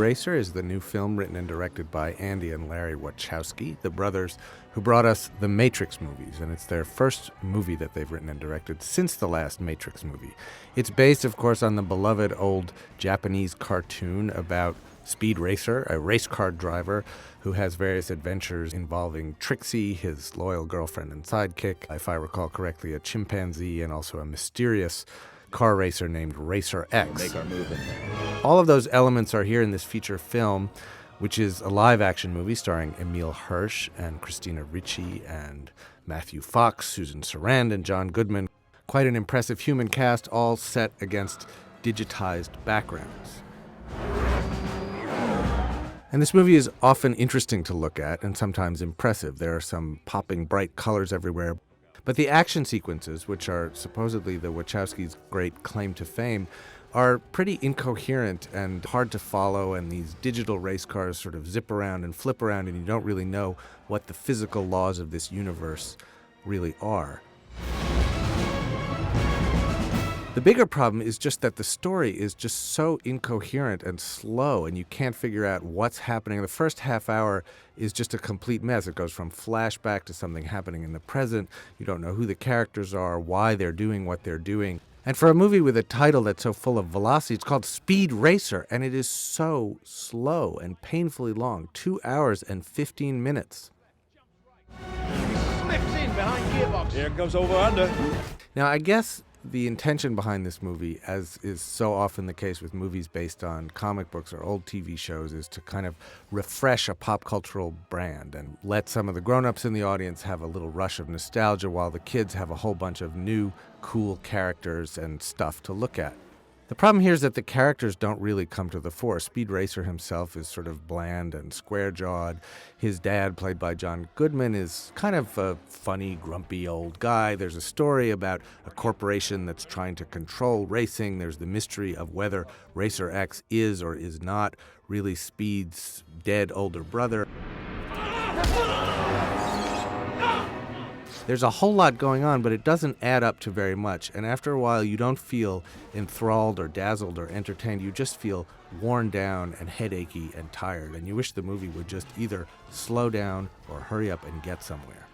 Racer is the new film written and directed by Andy and Larry Wachowski, the brothers who brought us the Matrix movies, and it's their first movie that they've written and directed since the last Matrix movie. It's based, of course, on the beloved old Japanese cartoon about Speed Racer, a race car driver who has various adventures involving Trixie, his loyal girlfriend and sidekick, if I recall correctly, a chimpanzee, and also a mysterious car racer named Racer X. Make our move in there. All of those elements are here in this feature film, which is a live-action movie starring Emile Hirsch and Christina Ricci and Matthew Fox, Susan Sarandon, John Goodman. Quite an impressive human cast, all set against digitized backgrounds. And this movie is often interesting to look at and sometimes impressive. There are some popping bright colors everywhere. But the action sequences, which are supposedly the Wachowskis' great claim to fame, are pretty incoherent and hard to follow, and these digital race cars sort of zip around and flip around, and you don't really know what the physical laws of this universe really are. The bigger problem is just that the story is just so incoherent and slow, and you can't figure out what's happening. The first half hour is just a complete mess. It goes from flashback to something happening in the present. You don't know who the characters are, why they're doing what they're doing. And for a movie with a title that's so full of velocity, it's called Speed Racer, and it is so slow and painfully long, 2 hours and 15 minutes. Slips in behind gearbox. Here comes over under. Now, I guess the intention behind this movie, as is so often the case with movies based on comic books or old TV shows, is to kind of refresh a pop cultural brand and let some of the grown-ups in the audience have a little rush of nostalgia while the kids have a whole bunch of new, cool characters and stuff to look at. The problem here is that the characters don't really come to the fore. Speed Racer himself is sort of bland and square-jawed. His dad, played by John Goodman, is kind of a funny, grumpy old guy. There's a story about a corporation that's trying to control racing. There's the mystery of whether Racer X is or is not really Speed's dead older brother. There's a whole lot going on, but it doesn't add up to very much. And after a while, you don't feel enthralled or dazzled or entertained. You just feel worn down and headachy and tired. And you wish the movie would just either slow down or hurry up and get somewhere.